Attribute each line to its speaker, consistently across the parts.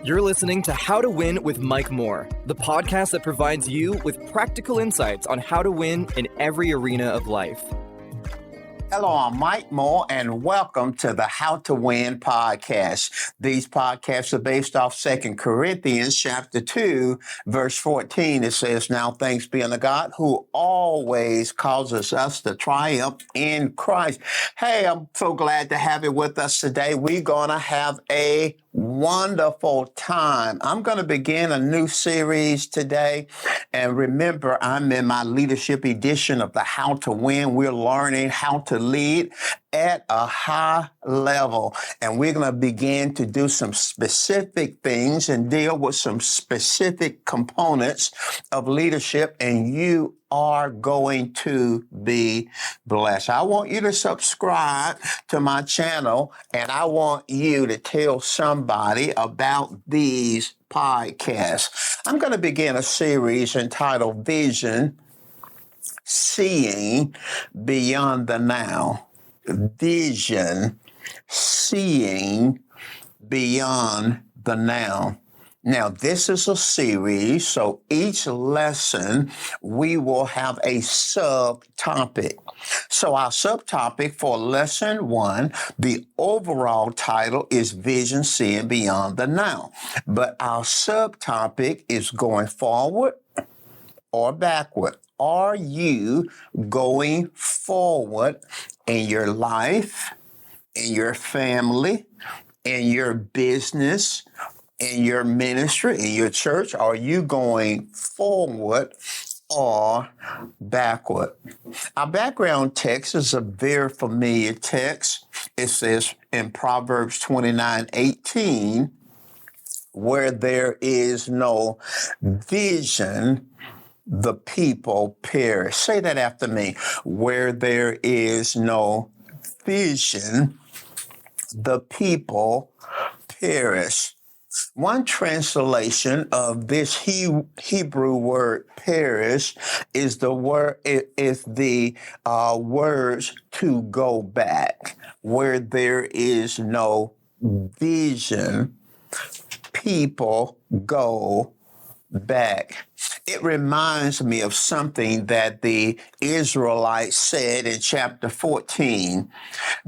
Speaker 1: You're listening to How to Win with Mike Moore, the podcast that provides you with practical insights on how to win in every arena of life.
Speaker 2: Hello, I'm Mike Moore, and welcome to the How to Win podcast. These podcasts are based off 2 Corinthians chapter 2, verse 14. It says, "Now thanks be unto God who always causes us to triumph in Christ." Hey, I'm so glad to have you with us today. We're going to have a wonderful time. I'm going to begin a new series today. And remember, I'm in my leadership edition of the How to Win. We're learning how to lead at a high level. And we're going to begin to do some specific things and deal with some specific components of leadership. And you are going to be blessed. I want you to subscribe to my channel, and I want you to tell somebody about these podcasts. I'm going to begin a series entitled Vision, Seeing Beyond the Now. Vision, Seeing Beyond the Now. Now, this is a series, so each lesson we will have a subtopic. So our subtopic for lesson 1, the overall title is Vision, Seeing Beyond the Now. But our subtopic is going forward or backward. Are you going forward in your life, in your family, in your business, in your ministry, in your church? Are you going forward or backward? Our background text is a very familiar text. It says in Proverbs 29:18, where there is no vision, the people perish. Say that after me. Where there is no vision, the people perish. One translation of this Hebrew word perish is the words to go back. Where there is no vision, people go back. It reminds me of something that the Israelites said in chapter 14.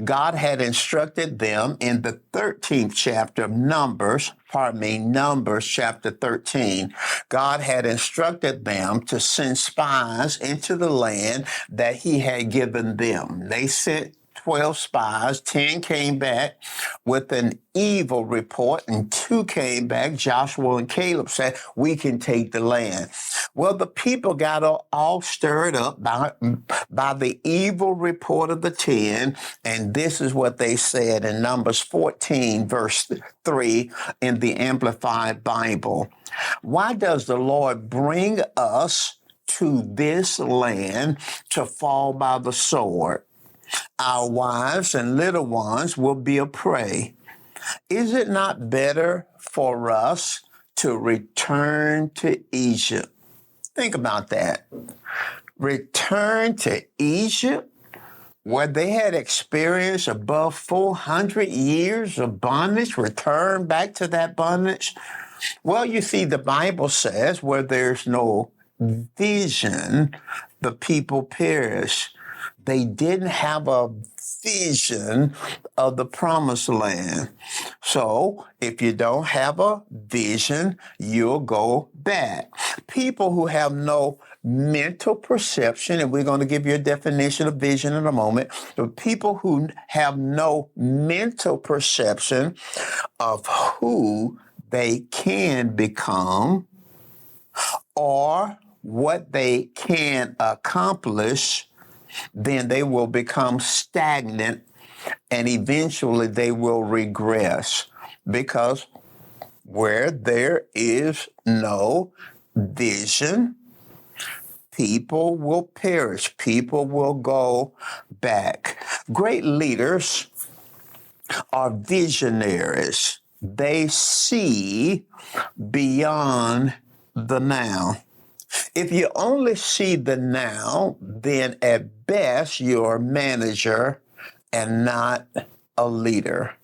Speaker 2: God had instructed them in the 13th chapter of Numbers chapter 13. God had instructed them to send spies into the land that he had given them. They sent 12 spies, 10 came back with an evil report, and 2 came back. Joshua and Caleb said, "We can take the land." Well, the people got all stirred up by the evil report of the 10, and this is what they said in Numbers 14, verse 3 in the Amplified Bible. "Why does the Lord bring us to this land to fall by the sword? Our wives and little ones will be a prey. Is it not better for us to return to Egypt?" Think about that. Return to Egypt, where they had experienced above 400 years of bondage, return back to that bondage. Well, you see, the Bible says where there's no vision, the people perish. They didn't have a vision of the promised land. So if you don't have a vision, you'll go back. People who have no mental perception, and we're going to give you a definition of vision in a moment, but people who have no mental perception of who they can become or what they can accomplish, then they will become stagnant and eventually they will regress, because where there is no vision, people will perish. People will go back. Great leaders are visionaries. They see beyond the now. If you only see the now, then at best you're a manager and not a leader.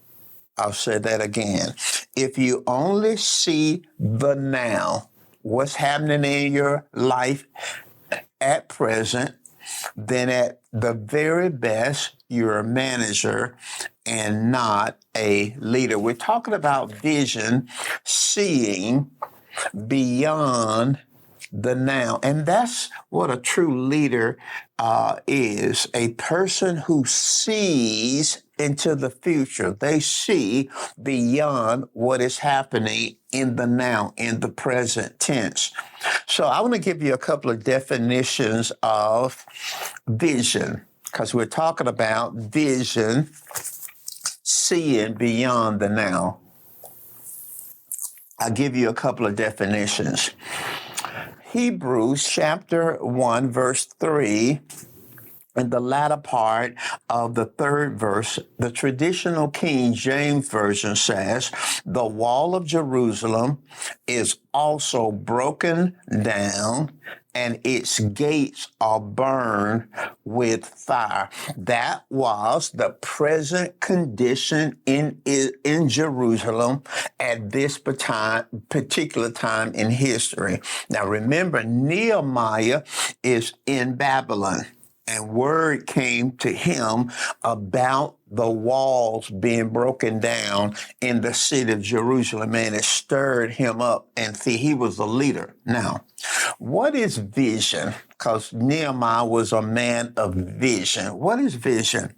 Speaker 2: I'll say that again. If you only see the now, what's happening in your life at present, then at the very best, you're a manager and not a leader. We're talking about vision, seeing beyond the now. And that's what a true leader is, a person who sees into the future. They see beyond what is happening in the now, in the present tense. So I want to give you a couple of definitions of vision, because we're talking about vision, seeing beyond the now. I'll give you a couple of definitions. Hebrews chapter 1, verse 3, in the latter part of the third verse, the traditional King James Version says, the wall of Jerusalem is also broken down, and its gates are burned with fire. That was the present condition in Jerusalem at this particular time in history. Now remember, Nehemiah is in Babylon, and word came to him about the walls being broken down in the city of Jerusalem, and it stirred him up. And see, he was a leader. Now, what is vision? Because Nehemiah was a man of vision. What is vision?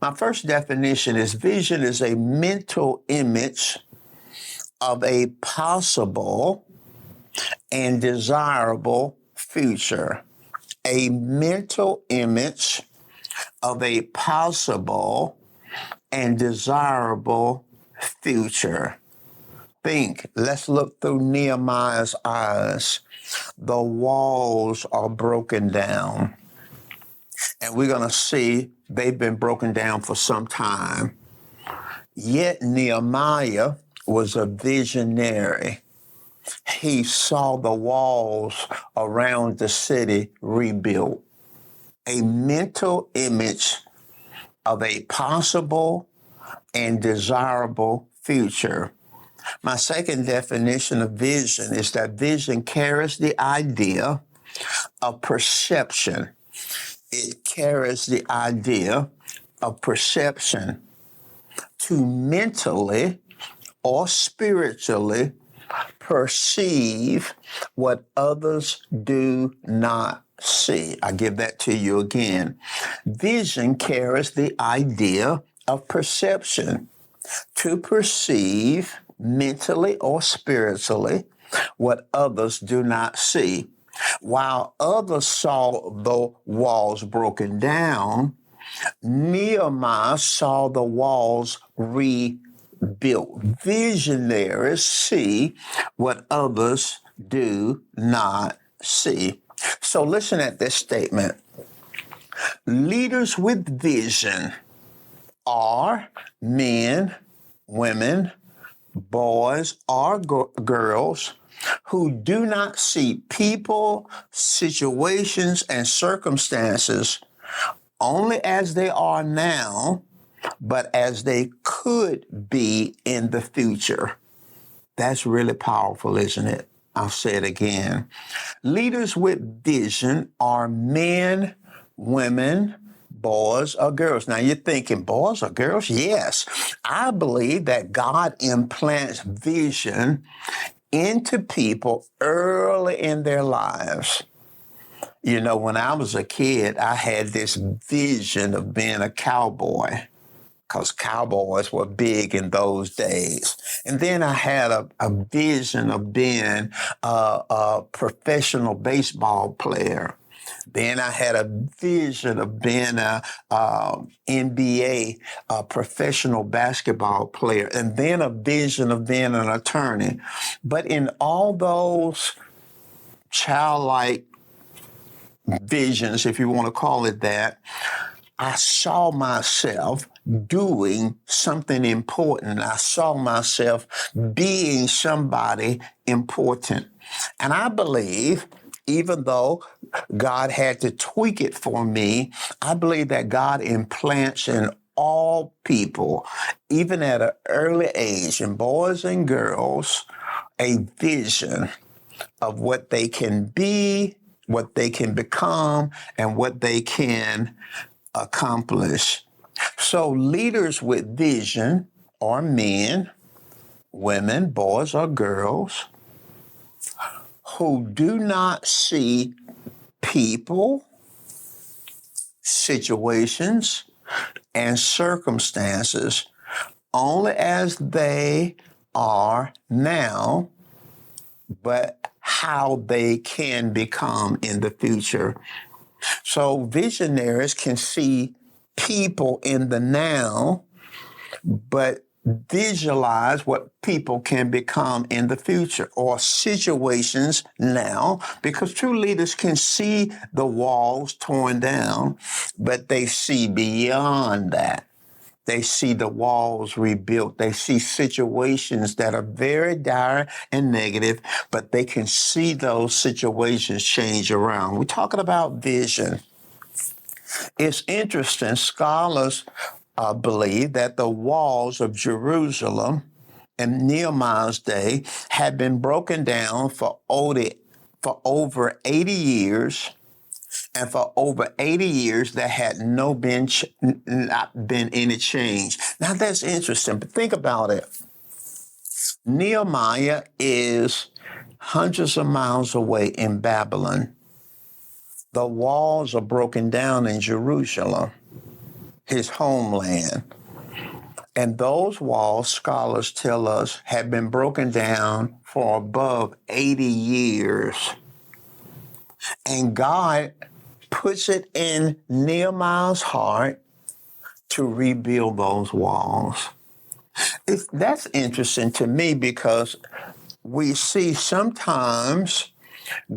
Speaker 2: My first definition is vision is a mental image of a possible and desirable future. A mental image of a possible and desirable future. Let's look through Nehemiah's eyes. The walls are broken down. And we're going to see they've been broken down for some time. Yet Nehemiah was a visionary. He saw the walls around the city rebuilt. A mental image of a possible and desirable future. My second definition of vision is that vision carries the idea of perception. It carries the idea of perception to mentally or spiritually perceive what others do not see. I give that to you again. Vision carries the idea of perception to perceive mentally or spiritually what others do not see. While others saw the walls broken down, Nehemiah saw the walls rebuilt. Visionaries see what others do not see. So listen at this statement. Leaders with vision are men, women, boys, or girls who do not see people, situations, and circumstances only as they are now, but as they could be in the future. That's really powerful, isn't it? I'll say it again. Leaders with vision are men, women, boys, or girls. Now you're thinking, boys or girls? Yes. I believe that God implants vision into people early in their lives. You know, when I was a kid, I had this vision of being a cowboy, because cowboys were big in those days. And then I had a vision of being a professional baseball player. Then I had a vision of being a NBA, a professional basketball player, and then a vision of being an attorney. But in all those childlike visions, if you want to call it that, I saw myself doing something important. I saw myself being somebody important. And I believe, even though God had to tweak it for me, I believe that God implants in all people, even at an early age, and boys and girls, a vision of what they can be, what they can become, and what they can accomplish. So leaders with vision are men, women, boys, or girls who do not see people, situations, and circumstances only as they are now, but how they can become in the future. So visionaries can see people in the now, but visualize what people can become in the future or situations now, because true leaders can see the walls torn down, but they see beyond that. They see the walls rebuilt. They see situations that are very dire and negative, but they can see those situations change around. We're talking about vision. It's interesting. Scholars believe that the walls of Jerusalem in Nehemiah's day had been broken down for over 80 years. And for over 80 years, there had not been any change. Now, that's interesting, but think about it. Nehemiah is hundreds of miles away in Babylon. The walls are broken down in Jerusalem, his homeland. And those walls, scholars tell us, have been broken down for above 80 years. And God puts it in Nehemiah's heart to rebuild those walls. That's interesting to me because we see sometimes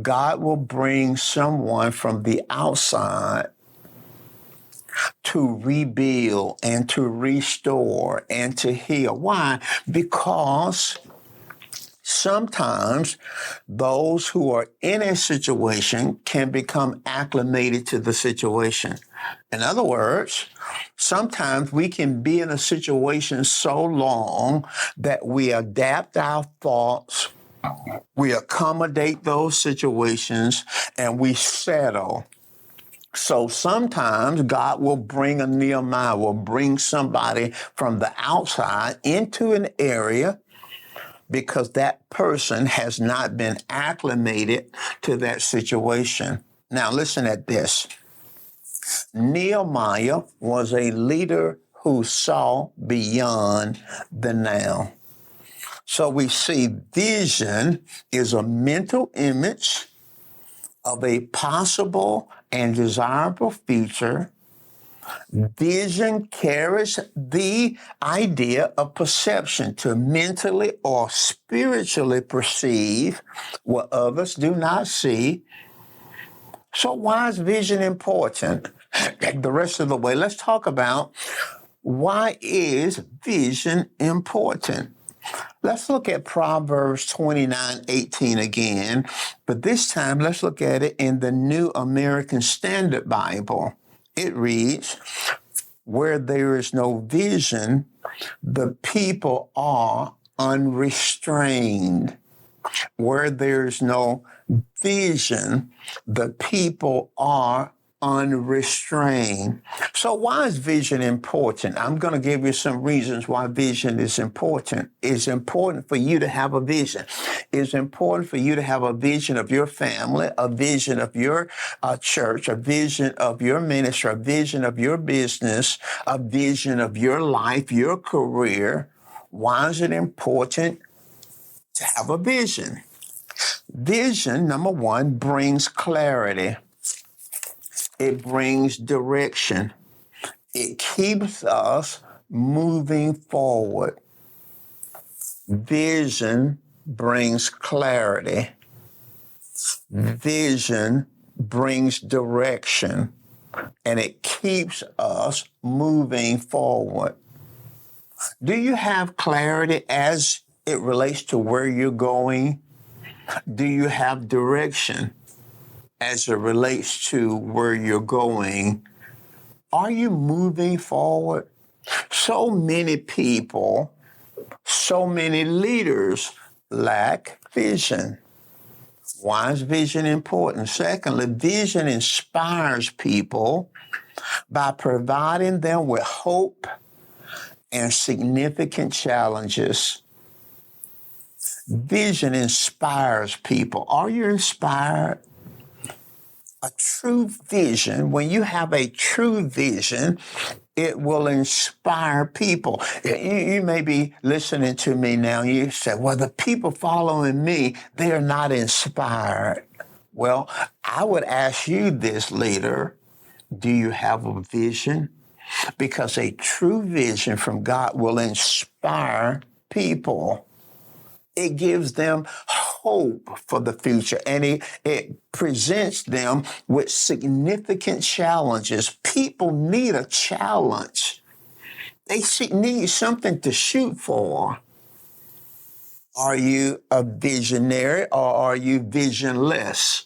Speaker 2: God will bring someone from the outside to rebuild and to restore and to heal. Why? Because sometimes those who are in a situation can become acclimated to the situation. In other words, sometimes we can be in a situation so long that we adapt our thoughts, we accommodate those situations, and we settle. So sometimes God will bring a Nehemiah, will bring somebody from the outside into an area because that person has not been acclimated to that situation. Now, listen at this. Nehemiah was a leader who saw beyond the now. So we see vision is a mental image of a possible and desirable future. Vision carries the idea of perception to mentally or spiritually perceive what others do not see. So why is vision important? The rest of the way, let's talk about why is vision important? Let's look at Proverbs 29:18 again, but this time let's look at it in the New American Standard Bible. It reads, where there is no vision, the people are unrestrained. Where there's no vision, the people are unrestrained. So why is vision important? I'm going to give you some reasons why vision is important. It's important for you to have a vision. It's important for you to have a vision of your family, a vision of your church, a vision of your ministry, a vision of your business, a vision of your life, your career. Why is it important to have a vision? Vision, number one, brings clarity. It brings direction. It keeps us moving forward. Vision brings clarity. Vision brings direction. And it keeps us moving forward. Do you have clarity as it relates to where you're going? Do you have direction as it relates to where you're going? Are you moving forward? So many people, so many leaders lack vision. Why is vision important? Secondly, vision inspires people by providing them with hope and significant challenges. Vision inspires people. Are you inspired? A true vision, when you have a true vision, it will inspire people. You may be listening to me now. You say, well, the people following me, they are not inspired. Well, I would ask you this, leader. Do you have a vision? Because a true vision from God will inspire people. It gives them hope for the future, and it presents them with significant challenges. People need a challenge. They need something to shoot for. Are you a visionary or are you visionless?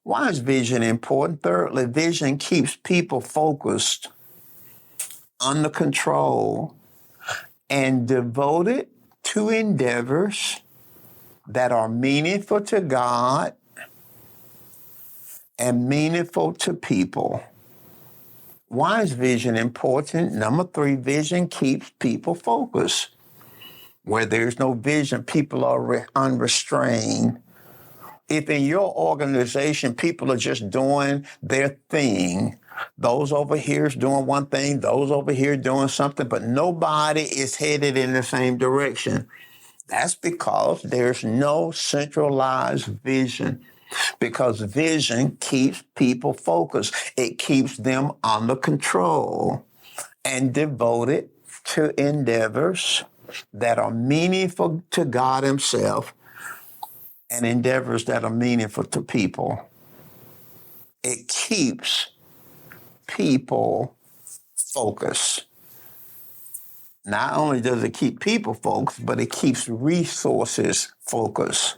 Speaker 2: Why is vision important? Thirdly, vision keeps people focused, under control, and devoted to endeavors that are meaningful to God and meaningful to people. Why is vision important? Number 3, vision keeps people focused. Where there's no vision, people are unrestrained. If in your organization, people are just doing their thing, those over here is doing one thing, those over here doing something, but nobody is headed in the same direction. That's because there's no centralized vision. Because vision keeps people focused. It keeps them under control and devoted to endeavors that are meaningful to God Himself and endeavors that are meaningful to people. It keeps people focused. Not only does it keep people focused, but it keeps resources focused.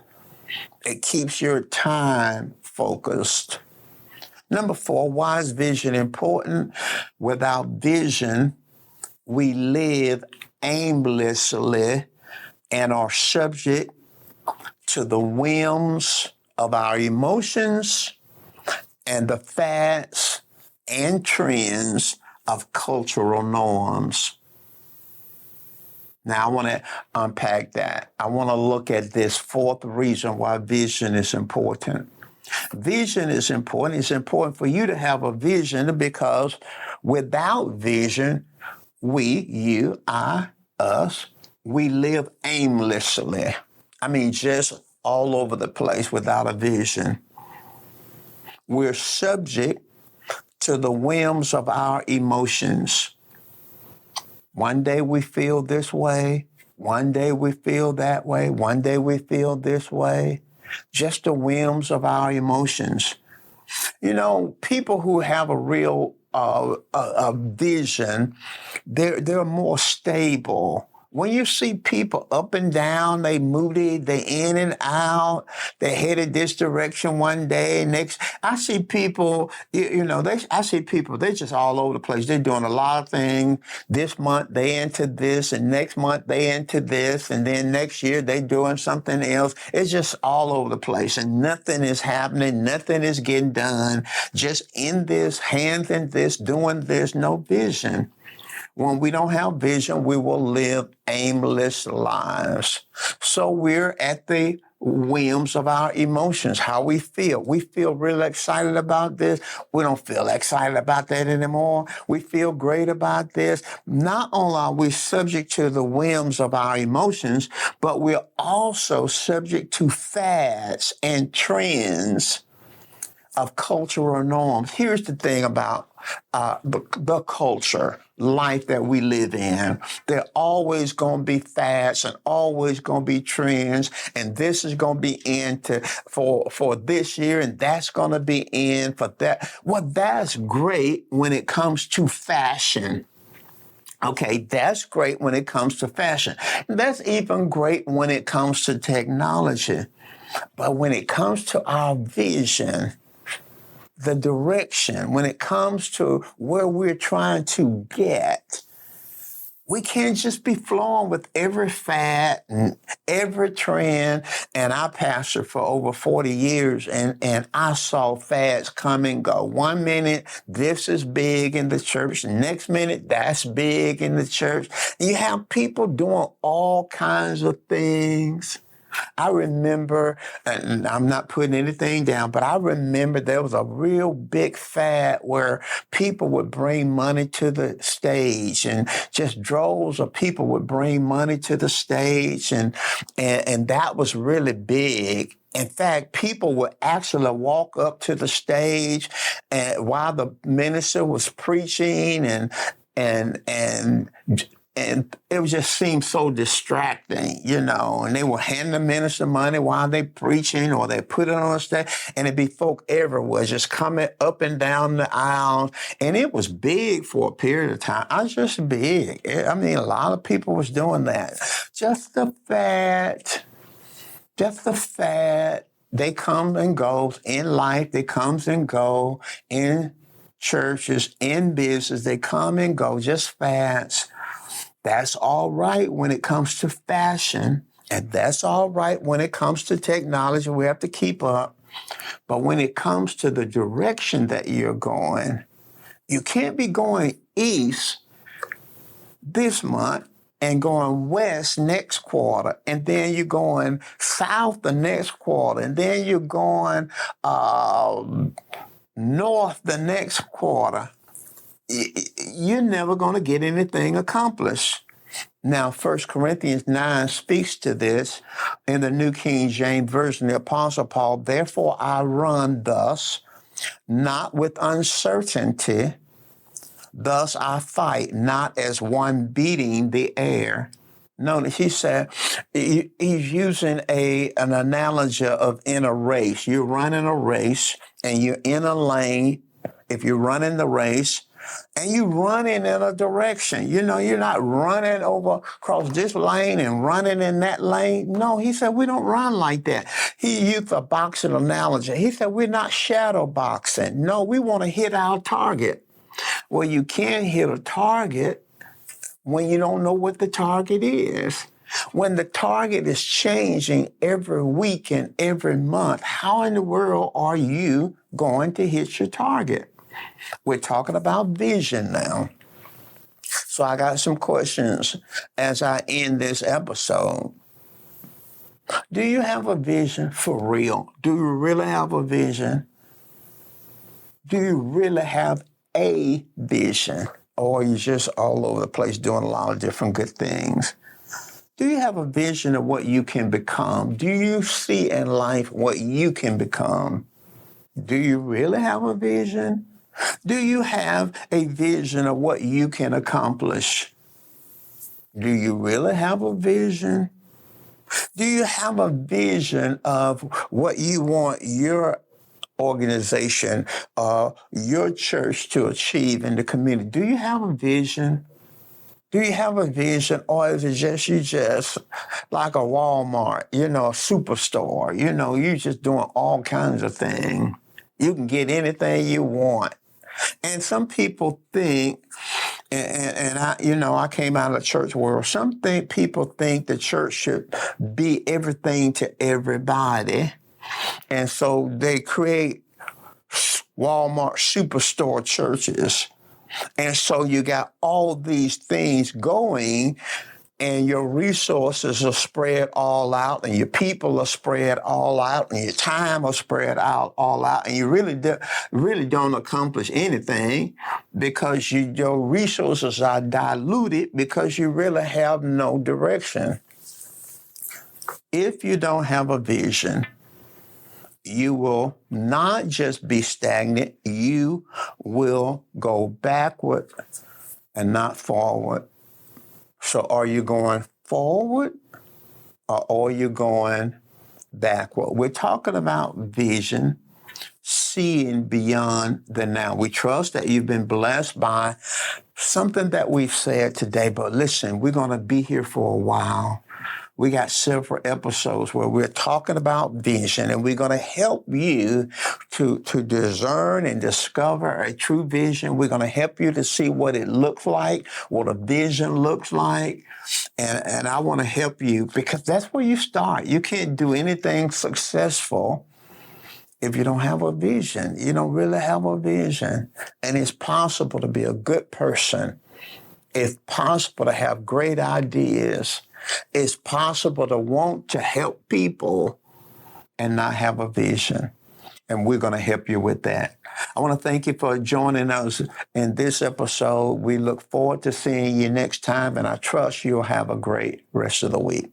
Speaker 2: It keeps your time focused. Number 4, why is vision important? Without vision, we live aimlessly and are subject to the whims of our emotions and the fads and trends of cultural norms. Now, I want to unpack that. I want to look at this 4th reason why vision is important. Vision is important. It's important for you to have a vision because without vision, we, us, we live aimlessly. I mean, just all over the place without a vision. We're subject to the whims of our emotions. One day we feel this way. One day we feel that way. One day we feel this way. Just the whims of our emotions. You know, people who have a real a vision, they're more stable. When you see people up and down, they moody, they in and out, they headed this direction one day, next. I see people, I see people, they're just all over the place. They're doing a lot of things. This month they into this, and next month they into this, and then next year they doing something else. It's just all over the place, and nothing is happening. Nothing is getting done. Just in this, hands in this, doing this, no vision. When we don't have vision, we will live aimless lives. So we're at the whims of our emotions, how we feel. We feel really excited about this. We don't feel excited about that anymore. We feel great about this. Not only are we subject to the whims of our emotions, but we're also subject to fads and trends of cultural norms. Here's the thing about the culture, life that we live in. There are always going to be fads and always going to be trends, and this is going to be in for this year, and that's going to be in for that. Well, that's great when it comes to fashion. Okay, that's great when it comes to fashion. That's even great when it comes to technology. But when it comes to our vision, the direction, when it comes to where we're trying to get, We can't just be flowing with every fad and every trend. And I pastored for over 40 years, and I saw fads come and go. One minute, this is big in the church. Next minute, that's big in the church. You have people doing all kinds of things. I remember, and I'm not putting anything down, but I remember there was a real big fad where people would bring money to the stage, and just droves of people would bring money to the stage, and that was really big. In fact, people would actually walk up to the stage and while the minister was preaching, and it would just seem so distracting, and they would hand the minister money while they preaching, or they put it on the stage, and it'd be folk everywhere just coming up and down the aisles. And it was big for a period of time. I was just big. I mean, a lot of people was doing that. Just the fact. They come and go in life. They comes and go in churches, in business. They come and go, just fads. That's all right when it comes to fashion, and that's all right when it comes to technology. We have to keep up. But when it comes to the direction that you're going, you can't be going east this month and going west next quarter, and then you're going south the next quarter, and then you're going north the next quarter. You're never going to get anything accomplished. Now, 1 Corinthians 9 speaks to this in the New King James Version. The Apostle Paul, therefore I run thus, not with uncertainty. Thus I fight, not as one beating the air. Notice he said, he's using an analogy of in a race. You're running a race and you're in a lane. If you're running the race, and you running in a direction. You're not running over across this lane and running in that lane. No, he said, we don't run like that. He used a boxing analogy. He said, we're not shadow boxing. No, we want to hit our target. Well, you can't hit a target when you don't know what the target is. When the target is changing every week and every month, how in the world are you going to hit your target? We're talking about vision now. So I got some questions as I end this episode. Do you have a vision for real? Do you really have a vision? Do you really have a vision? Or are you just all over the place doing a lot of different good things? Do you have a vision of what you can become? Do you see in life what you can become? Do you really have a vision? Do you have a vision of what you can accomplish? Do you really have a vision? Do you have a vision of what you want your organization, your church to achieve in the community? Do you have a vision? Do you have a vision, or is it just you just like a Walmart, a superstore, you just doing all kinds of things. You can get anything you want. And some people think, and I came out of the church world, people think the church should be everything to everybody. And so they create Walmart superstore churches. And so you got all these things going, and your resources are spread all out, and your people are spread all out, and your time are spread out all out, and you really don't accomplish anything because your resources are diluted because you really have no direction. If you don't have a vision, you will not just be stagnant, you will go backward and not forward. So are you going forward or are you going backward? We're talking about vision, seeing beyond the now. We trust that you've been blessed by something that we've said today, but listen, we're going to be here for a while. We got several episodes where we're talking about vision, and we're going to help you to discern and discover a true vision. We're going to help you to see what it looks like, what a vision looks like. And I want to help you because that's where you start. You can't do anything successful if you don't have a vision. You don't really have a vision. And it's possible to be a good person. It's possible to have great ideas. It's possible to want to help people and not have a vision. And we're going to help you with that. I want to thank you for joining us in this episode. We look forward to seeing you next time, and I trust you'll have a great rest of the week.